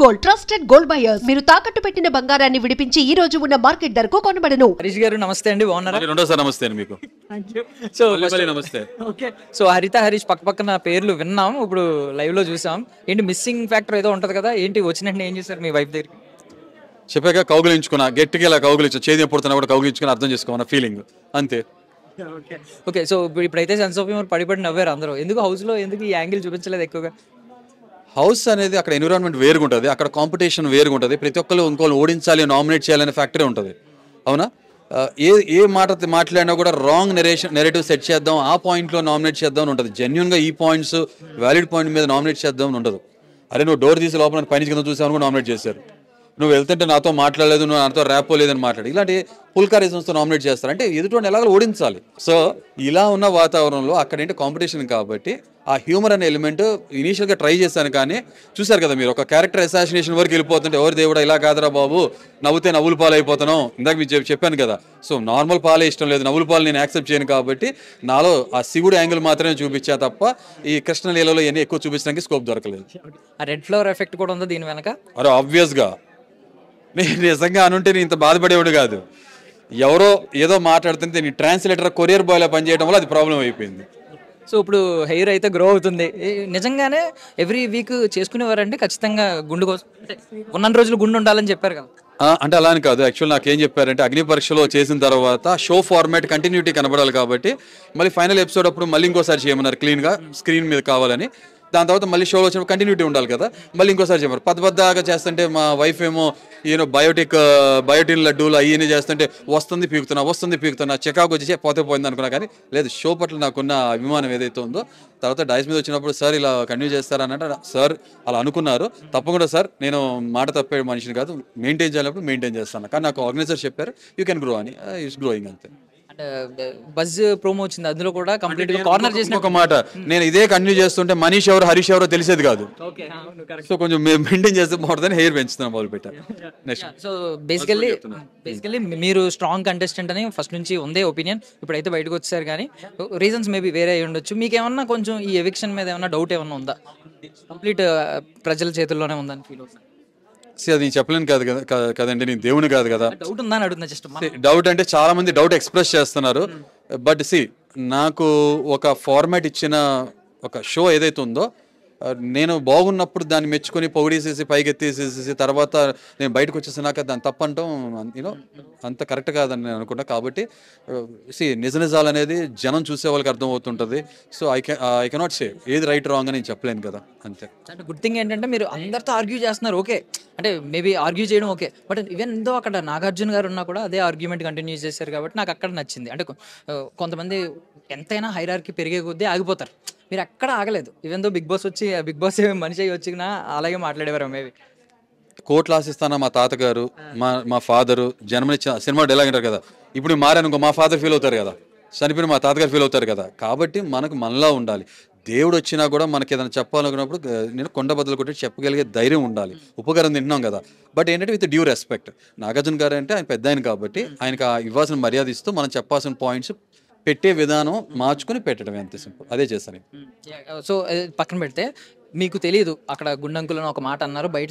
Gold trusted gold buyers. మీరు తాకట్టు పెట్టిన బంగారాన్ని విడిపించి ఈ రోజు ఉన్న మార్కెట్ ధరకు కొనబడను. హరీష్ గారు నమస్తే అండి, బాగున్నారా? రెండోసారి నమస్తే అండి మీకు. సో నమస్తే. ఓకే, సో హరిత హరీష్ పక్కన పేర్లు విన్నాం, ఇప్పుడు లైవ్ లో చూసాం. ఏంటి మిస్సింగ్ ఫ్యాక్టర్ ఏదో ఉంటది కదా, ఏంటి వచ్చినట్టు ఏం చేశారు మీ వైఫ్ దగ్గరికి? చెప్పాక కౌగులించుకున్నా, గట్టిగా ఇలా కౌగులించు, చేతి ఎప్పుడుతున్నా కూడా కౌగులించుకుని అర్థం చేసుకోమన్న ఫీలింగ్ అంతే. ఓకే, సో ఇప్పుడైతే సెన్స్ ఆఫ్ హ్యూమర్ పడిపడి నవ్వారు అందరూ. ఎందుకు హౌస్ లో ఎందుకు ఈ యాంగిల్ చూపించలేదు ఎక్కువగా? హౌస్ అనేది అక్కడ ఎన్విరాన్మెంట్ వేరుగా ఉంటుంది, అక్కడ కాంపిటీషన్ వేరుగా ఉంటుంది. ప్రతి ఒక్కరు ఇంకోళ్ళు ఓడించాలి, నామినేట్ చేయాలనే ఫ్యాక్టరీ ఉంటుంది. అవునా? ఏ మాట మాట్లాడినా కూడా రాంగ్ నెరేటివ్ సెట్ చేద్దాం, ఆ పాయింట్లో నామినేట్ చేద్దాం అని ఉంటుంది. జెన్యున్గా ఈ పాయింట్స్ వ్యాలిడ్ పాయింట్ మీద నామినేట్ చేద్దాం అని ఉండదు. అరే నువ్వు డోర్ తీసి లోపల పైన కింద చూసావు కూడా నామినేట్ చేశారు, నువ్వు వెళ్తుంటే నాతో మాట్లాడలేదు, నువ్వు నాతో ర్యాపో లేదని మాట్లాడి ఇలాంటి పుల్కా రీజన్స్తో నామినేట్ చేస్తారు. అంటే ఎదుటి ఎలాగో ఓడించాలి. సో ఇలా ఉన్న వాతావరణంలో అక్కడ ఏంటి కాంపిటీషన్ కాబట్టి ఆ హ్యూమర్ అనే ఎలిమెంట్ ఇనీషియల్గా ట్రై చేశాను. కానీ చూసారు కదా మీరు, ఒక క్యారెక్టర్ అసాసినేషన్ వరకు వెళ్ళిపోతుంటే ఎవరి దేవుడా ఇలా కాదురా బాబు, నవ్వుతే నవ్వుల పాలు అయిపోతాను. ఇందాక మీకు చెప్పాను కదా, సో నార్మల్ పాలే ఇష్టం లేదు, నవ్వుల పాలు నేను యాక్సెప్ట్ చేయను. కాబట్టి నాలో ఆ శివుడు యాంగిల్ మాత్రమే చూపించా తప్ప ఈ కృష్ణలీలలో ఇవన్నీ ఎక్కువ చూపించడానికి స్కోప్ దొరకలేదు. ఆ రెడ్ ఫ్లవర్ ఎఫెక్ట్ కూడా ఉందా దీని వెనక? అరే ఆబ్వియస్గా నేను నిజంగా అనుంటే నేను ఇంత బాధపడేవాడు కాదు. ఎవరో ఏదో మాట్లాడుతుంటే నీ ట్రాన్స్లేటర్ కొరియర్ బాయ్లా పనిచేయడం వల్ల అది ప్రాబ్లం అయిపోయింది. సో ఇప్పుడు హెయిర్ అయితే గ్రో అవుతుంది. నిజంగానే ఎవ్రీ వీక్ చేసుకునేవారంటే ఖచ్చితంగా గుండు కోసం ఉన్న రోజులు గుండు ఉండాలని చెప్పారు కదా? అంటే అలా అని కాదు. యాక్చువల్ నాకేం చెప్పారంటే అగ్ని పరీక్షలో చేసిన తర్వాత షో ఫార్మాట్ కంటిన్యూటీ కనబడాలి కాబట్టి మళ్ళీ ఫైనల్ ఎపిసోడ్ అప్పుడు మళ్ళీ ఇంకోసారి చేయమన్నారు, క్లీన్గా స్క్రీన్ మీద కావాలని. దాని తర్వాత మళ్ళీ షోలో వచ్చినప్పుడు కంటిన్యూటీ ఉండాలి కదా, మళ్ళీ ఇంకోసారి చెప్పారు. పద్దగా చేస్తుంటే మా వైఫ్ ఏమో ఈయన బయోటిన్ లడ్డూలు అవన్నీ చేస్తుంటే వస్తుంది పీకుతున్నా చెకాకు వచ్చి పోతే పోయింది అనుకున్నా. కానీ లేదు, షో పట్ల నాకున్న అభిమానం ఏదైతే ఉందో. తర్వాత డైస్ మీద వచ్చినప్పుడు సార్ ఇలా కంటిన్యూ చేస్తారన్నట్టు సార్ అలా అనుకున్నారు. తప్పకుండా సార్, నేను మాట తప్పే మనిషిని కాదు, మెయింటైన్ చేయాలప్పుడు మెయింటైన్ చేస్తాను. కానీ నాకు ఆర్గనైజర్ చెప్పారు యూ కెన్ గ్రో అని, ఇట్స్ గ్రోయింగ్ అంతే. బజ్ ప్రోమో వచ్చింది, అందులో కూడా కంప్లీట్ గా కార్నర్ చేసిన ఒక మాట, నేను ఇదే కంటిన్యూ చేస్తుంటే మనీష్ ఎవరు హరీష్ ఎవరో తెలిసేది కాదు. సో కొంచెం మెయింటైన్ చేస్తే బాగుంటుందని హెయిర్ పెంచుతున్నాను మొదలు పెట్టాను. నెక్స్ట్ సో బేసికల్లీ మీరు స్ట్రాంగ్ కంటెస్టెంట్ అని ఫస్ట్ నుంచి ఉందే ఒపీనియన్. ఇప్పుడైతే బయటకు వచ్చారు, కానీ రీజన్స్ మేబీ వేరే అయి ఉండొచ్చు. మీకు ఏమన్నా కొంచెం ఈ ఎవిక్షన్ మీద ఏమన్నా డౌట్ ఏమన్నా ఉందా? కంప్లీట్ ప్రజల చేతుల్లోనే ఉందని ఫీల్ అవుతుంది. అది నేను చెప్పలేను కాదు కదండి, నేను దేవుని కాదు కదా. డౌట్ ఉందని అడుగుతున్నా జస్ట్. డౌట్ అంటే చాలా మంది డౌట్ ఎక్స్ప్రెస్ చేస్తున్నారు. బట్ నాకు ఒక ఫార్మాట్ ఇచ్చిన ఒక షో ఏదైతే ఉందో, నేను బాగున్నప్పుడు దాన్ని మెచ్చుకొని పొగిడేసేసి పైకెత్తేసేసి తర్వాత నేను బయటకు వచ్చేసినాక దాన్ని తప్పంటాం అంత కరెక్ట్ కాదని నేను అనుకుంటా. కాబట్టి నిజాలు అనేది జనం చూసే వాళ్ళకి అర్థం అవుతుంటుంది. సో ఐ కెనాట్ సే ఏది రైట్ రాంగ్ అని నేను చెప్పలేను కదా, అంతే. అంటే గుడ్ థింగ్ ఏంటంటే మీరు అందరితో ఆర్గ్యూ చేస్తున్నారు, ఓకే. అంటే మేబీ ఆర్గ్యూ చేయడం ఓకే, బట్ ఈవెన్ దో అక్కడ నాగార్జున గారు ఉన్నా కూడా అదే ఆర్గ్యుమెంట్ కంటిన్యూ చేశారు కాబట్టి నాకు అక్కడ నచ్చింది. అంటే కొంతమంది ఎంతైనా హైరార్కీ పెరిగే కొద్దీ ఆగిపోతారు, మీరు ఎక్కడ ఆగలేదు. ఈవెన్ దో బిగ్ బాస్ మనిషి అయ్యి వచ్చినా అలాగే మాట్లాడేవారు. మేబీ కోట్లు ఆశిస్తానా మా తాతగారు, మా ఫాదరు జన్మనిచ్చిన సినిమా డైలాగ్ అంటారు కదా, ఇప్పుడు మారానుకో మా ఫాదర్ ఫీల్ అవుతారు కదా, చనిపోయిన మా తాతగారు ఫీల్ అవుతారు కదా. కాబట్టి మనలా ఉండాలి. దేవుడు వచ్చినా కూడా మనకి ఏదైనా చెప్పాలనుకున్నప్పుడు నేను కొండ బద్దలు కొట్టి చెప్పగలిగే ధైర్యం ఉండాలి. ఉపకారం తింటున్నాం కదా, బట్ ఏంటంటే విత్ డ్యూ రెస్పెక్ట్. నాగార్జున గారు అంటే ఆయన పెద్ద ఆయన కాబట్టి ఆయనకు ఇవ్వాల్సిన మర్యాద ఇస్తూ మనం చెప్పాల్సిన పాయింట్స్ పెట్టే విధానం మార్చుకుని పెట్టడం, ఎంత సింపుల్. అదే చేస్తాను. సో పక్కన పెడితే మీకు తెలియదు అక్కడ గుండంకులను ఒక మాట అన్నారు, బయట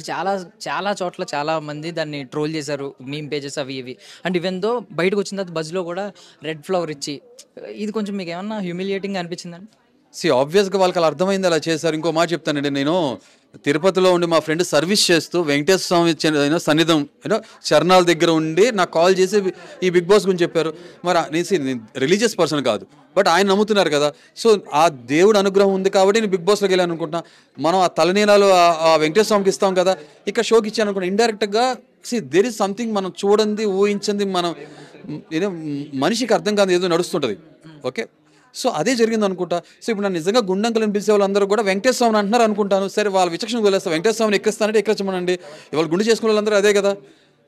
చాలా చోట్ల చాలా మంది దాన్ని ట్రోల్ చేశారు, మీమ్ పేజెస్ అవి ఇవి. అండ్ ఈవెన్ దో బయటకు వచ్చిన తర్వాత బజ్లో కూడా రెడ్ ఫ్లవర్ ఇచ్చి, ఇది కొంచెం మీకు ఏమన్నా హ్యూమిలియేటింగ్ అనిపించిందండి? ఆబ్వియస్గా వాళ్ళకి అలా అర్థమైంది, అలా చేశారు. ఇంకో మాట చెప్తానండి, నేను తిరుపతిలో ఉండి మా ఫ్రెండ్ సర్వీస్ చేస్తూ వెంకటేశ్వర స్వామి సన్నిధం చరణాల దగ్గర ఉండి నాకు కాల్ చేసి ఈ బిగ్ బాస్ గురించి చెప్పారు. మరి నేను రిలీజియస్ పర్సన్ కాదు, బట్ ఆయన నమ్ముతున్నారు కదా. సో ఆ దేవుడు అనుగ్రహం ఉంది కాబట్టి నేను బిగ్ బాస్లోకి వెళ్ళాను అనుకుంటున్నా. మనం ఆ తలనీలాలు ఆ వెంకటేశ్వర స్వామికి ఇస్తాం కదా, ఇక్కడ షోకి ఇచ్చాను అనుకుంటా. ఇండైరెక్ట్గా దేర్ ఇస్ సంథింగ్ మనం చూడండి, ఊహించింది, మనం మనిషికి అర్థం కాదు ఏదో నడుస్తుంటుంది. ఓకే, సో అదే జరిగింది అనుకుంటా. సో ఇప్పుడు నన్ను నిజంగా గుండంకులను పిలిచే వాళ్ళందరూ కూడా వెంకటేశ్వర స్వామిని అంటున్నారు అనుకుంటాను. సరే వాళ్ళ విచక్షణ వదిలేస్తా, వెంకటేశ్వర స్వామిని ఎక్కిస్తానంటే ఎక్కచ్చమనండి, ఇవాళ గుండు చేసుకునే వాళ్ళందరూ అదే కదా.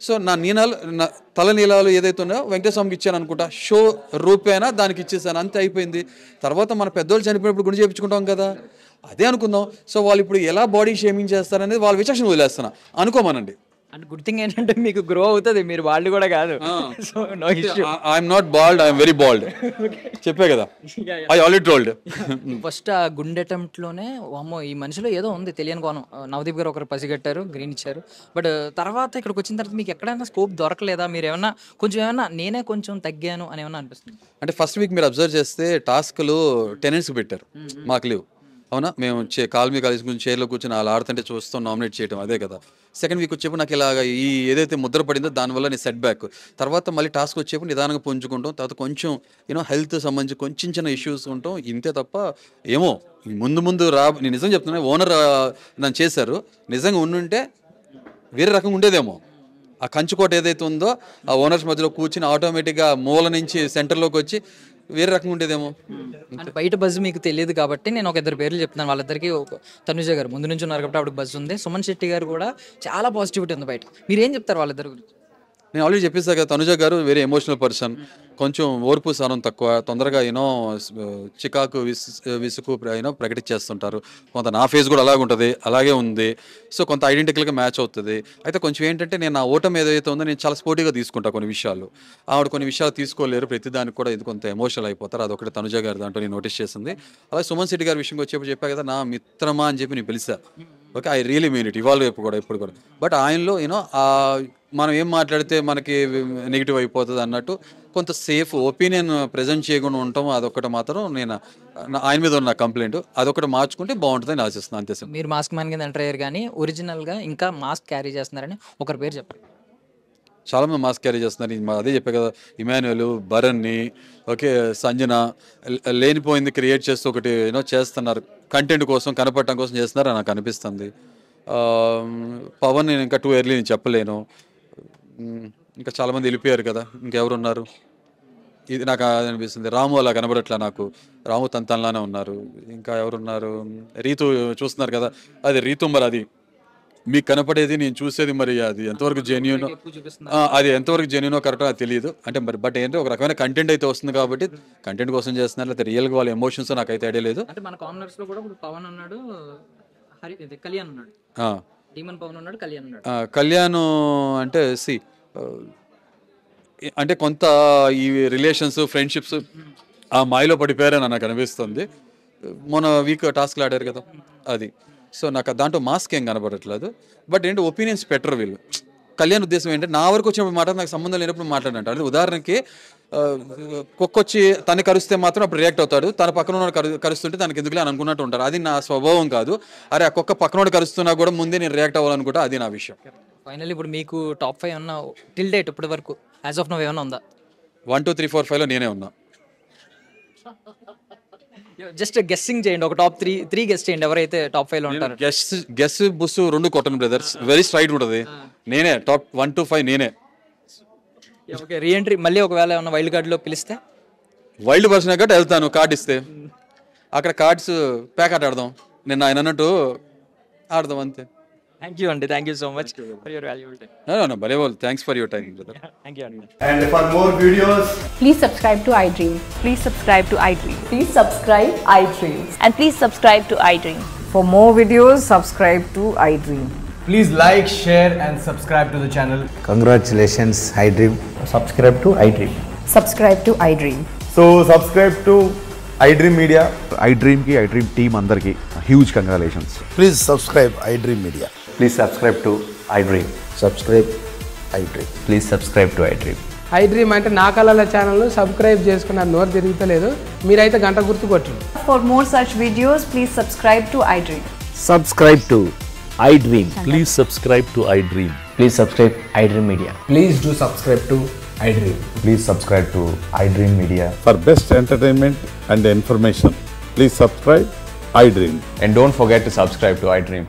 సో నా తల నీలాలు ఏదైతే ఉన్నాయో వెంకటేశ్వర స్వామికి ఇచ్చాను అనుకుంటా, షో రూపేనా దానికి ఇచ్చేసాను, అంతే అయిపోయింది. తర్వాత మన పెద్దోళ్ళు చనిపోయినప్పుడు గుండు చేయించుకుంటాం కదా, అదే అనుకుందాం. సో వాళ్ళు ఇప్పుడు ఎలా బాడీ షేమింగ్ చేస్తారనేది వాళ్ళ విచక్షణ వదిలేస్తున్నా, అనుకోమనండి. అండ్ గుడ్ థింగ్ ఏంటంటే మీకు గ్రో అవుతుంది, మీరు వాళ్ళు కూడా కాదు. So no issue. I'm not bald, I'm very bald. చెప్పే కదా, ఐ ఆల్రెడీ టోల్డ్. ఫస్ట్ ఆ గుండె అటెంప్ట్ లోనే అమ్మో ఈ మనిషిలో ఏదో ఉంది తెలియని కోణం. నవదీప్ గారు ఒకరు పసిగట్టారు, గ్రీన్ ఇచ్చారు. బట్ తర్వాత ఇక్కడికి వచ్చిన తర్వాత మీకు ఎక్కడైనా స్కోప్ దొరకలేదా? మీరు ఏమన్నా కొంచెం ఏమన్నా నేనే కొంచెం తగ్గాను అని ఏమన్నా అనిపిస్తుంది? అంటే ఫస్ట్ వీక్ మీరు అబ్జర్వ్ చేస్తే టాస్క్లు టెనెంట్స్కి పెట్టారు, మాకు లేవు. అవునా, మేము కాల్మీ కాలేజ్ గురించి చైర్లో కూర్చొని అలా ఆడుతుంటే చూస్తాం, నామినేట్ చేయడం అదే కదా. సెకండ్ వీక్ వచ్చేప్పుడు నాకు ఇలాగ ఈ ఏదైతే ముద్ర పడిందో దానివల్ల నేను సెట్ బ్యాక్. తర్వాత మళ్ళీ టాస్క్ వచ్చేప్పుడు నిదానంగా పుంజుకుంటాం. తర్వాత కొంచెం హెల్త్ సంబంధించి కొంచెం చిన్న ఇష్యూస్ ఉంటాం, ఇంతే తప్ప ఏమో ముందు నేను నిజం చెప్తున్నా, ఓనర్ నన్ను చేశారు. నిజంగా ఉండుంటే వేరే రకంగా ఉండేదేమో. ఆ కంచుకోట ఏదైతే ఉందో ఆ ఓనర్స్ మధ్యలో కూర్చుని ఆటోమేటిక్గా మూల నుంచి సెంటర్లోకి వచ్చి వేరే రకంగా ఉండేదేమో. అంటే బయట బజ్ మీకు తెలియదు కాబట్టి నేను ఒక ఇద్దరు పేర్లు చెప్తున్నాను. వాళ్ళిద్దరికి తనుజ గారు ముందు నుంచి ఉన్నారు కాబట్టి ఆవిడకి బజ్ ఉంది. సుమన్ శెట్టి గారు కూడా చాలా పాజిటివిటీ ఉంది బయట. మీరు ఏం చెప్తారు వాళ్ళిద్దరి గురించి? నేను ఆల్రెడీ చెప్పేసా కదా, తనుజ గారు వెరీ ఎమోషనల్ పర్సన్, కొంచెం ఓర్పు సహనం తక్కువ, తొందరగా చికాకు విసుకు ప్రకటించేస్తుంటారు. కొంత నా ఫేస్ కూడా అలాగే ఉంటుంది, అలాగే ఉంది. సో కొంత ఐడెంటికల్గా మ్యాచ్ అవుతుంది. అయితే కొంచెం ఏంటంటే నేను నా ఓటమి ఏదైతే ఉందో నేను చాలా స్పోర్టివ్గా తీసుకుంటాను కొన్ని విషయాలు. ఆవిడ కొన్ని విషయాలు తీసుకోలేరు, ప్రతిదానికి కూడా ఇది కొంత ఎమోషనల్ అయిపోతారు. అదొకటి తనుజ గారి దాంట్లో నేను నోటీస్ చేసింది. అలాగే సుమన్ శెట్టి గారి విషయంకి వచ్చేప్పుడు చెప్పా కదా, నా మిత్రమా అని చెప్పి నేను పిలిచా. Okay, I really mean it, ఇవాళ రేపు కూడా ఇప్పుడు కూడా. బట్ ఆయనలో మనం ఏం మాట్లాడితే మనకి నెగిటివ్ అయిపోతుంది అన్నట్టు కొంత సేఫ్ ఒపీనియన్ ప్రజెంట్ చేయకుండా ఉంటాం. అదొకటి మాత్రం నేను ఆయన మీద ఉన్న కంప్లైంట్, అదొకటి మార్చుకుంటే బాగుంటుందని ఆశిస్తున్నాను, అంతే సార్. మీరు మాస్క్ మ్యాన్ కింద ఎంటర్ అయ్యారు కానీ ఒరిజినల్గా ఇంకా మాస్క్ క్యారీ చేస్తున్నారని ఒకరి పేరు చెప్పండి. చాలామంది మాస్క్ క్యారీ చేస్తున్నారు. అదే చెప్పే కదా, ఇమాన్యుయల్, భరణ్ని, ఓకే, సంజన లేనిపోయింది క్రియేట్ చేస్తూ ఒకటి చేస్తున్నారు, కంటెంట్ కోసం కనపడటం కోసం చేస్తున్నారు అని నాకు అనిపిస్తుంది. పవన్ నేను ఇంకా టూ ఇయర్లీ నేను చెప్పలేను. ఇంకా చాలామంది వెళ్ళిపోయారు కదా, ఇంకెవరు ఉన్నారు? ఇది నాకు అనిపిస్తుంది. రాము అలా కనబడట్లా నాకు, రాము తనలానే ఉన్నారు. ఇంకా ఎవరున్నారు? రీతు చూస్తున్నారు కదా, అది రీతు. మరి అది మీకు కనపడేది నేను చూసేది, మరి అది ఎంతవరకు జెన్యూనో, అది ఎంతవరకు జెన్యూనో కరెక్టో అది తెలియదు. అంటే మరి బట్ ఏంటంటే ఒక రకమైన కంటెంట్ అయితే వస్తుంది కాబట్టి కంటెంట్ కోసం చేస్తున్నారు, లేకపోతే రియల్గా వాళ్ళ ఎమోషన్స్ నాకైతే ఐడియా లేదు. అంటే మన కార్నర్స్ లో కూడా ఇప్పుడు పవన్ ఉన్నాడు, కళ్యాణ్ ఉన్నాడు, డీమన్ పవన్ ఉన్నాడు, కళ్యాణ్ ఉన్నాడు. కళ్యాణ్ అంటే అంటే కొంత ఈ రిలేషన్స్ ఫ్రెండ్షిప్స్ ఆ మాయలో పడిపోయారని నాకు అనిపిస్తుంది. మొన్న వీక్ టాస్క్లు ఆడారు కదా అది. సో నాకు దాంట్లో మాస్క్ ఏం కనబడట్లేదు. బట్ ఏంటి ఒపీనియన్స్ పెట్టరు వీళ్ళు. కళ్యాణ్ ఉద్దేశం ఏంటంటే నా వరకు వచ్చినప్పుడు మాట నాకు సంబంధం లేనప్పుడు మాట్లాడంట. అంటే ఉదాహరణకి కుక్కొచ్చి తను కరుస్తే మాత్రం అప్పుడు రియాక్ట్ అవుతాడు, తన పక్కన ఉన్న కరుస్తుంటే తనకి ఎందుకులే అని అనుకున్నట్టు ఉంటారు. అది నా స్వభావం కాదు. అరే ఆ కుక్క పక్కనోడు కరుస్తున్నా కూడా ముందే నేను రియాక్ట్ అవ్వాలనుకుంటా, అది నా విషయం. ఫైనల్లీ ఇప్పుడు మీకు టాప్ 5 ఏమన్నా టిల్ డేట్ ఇప్పటి వరకు యాజ్ ఆఫ్ నౌ ఏమన్నా ఉందా? 1 2 3 4 5లో నేనే ఉన్నా. జస్ట్ గెస్సింగ్ చేయండి, ఒక టాప్ 3 గెస్ట్ చేయండి ఎవరైతే టాప్ 5 లో ఉంటారు. గెస్ బుస్ 2 కొట్టను బ్రదర్స్, వెరీ స్ట్రైట్ ఉంటుంది. నేనే టాప్ 1 to 5 నేనే. ఓకే, రీఎంట్రీ మళ్ళీ ఒకవేళ ఏమన్నా వైల్డ్ కార్డ్లో పిలిస్తే? వైల్డ్ పర్సన్ కాబట్టి వెళ్తాను. కార్డ్ ఇస్తే అక్కడ కార్డ్స్ ప్యాక్ ఆట ఆడదాం, నేను ఆయన అన్నట్టు ఆడదాం అంతే. థ్యాంక్ యూ అండి, thank you so much for your valuable time. No, very well. Thanks for your time, brother. Thank you అండి. And for more videos, Please subscribe to iDream. Please subscribe to iDream. Please subscribe iDream. And please subscribe to iDream. For more videos, subscribe to iDream. please like, share and subscribe to the channel. Congratulations, iDream. Subscribe to iDream. Subscribe to iDream. So subscribe to iDream Media. iDream team andarki huge congratulations. Please subscribe iDream Media. Please subscribe to iDream. Subscribe iDream. Please subscribe to iDream. iDream అంటే నా కళల ఛానల్ను subscribe చేసుకున్న నోరు తిరుగుతలేదు, మీరైతే గంట గుర్తు కొట్టండి. For more such videos, please subscribe to iDream. Subscribe to iDream. Please subscribe to iDream. Please subscribe iDream Media. Please do subscribe to iDream. Please subscribe to iDream Media. For best entertainment and information, please subscribe iDream. And don't forget to subscribe to iDream.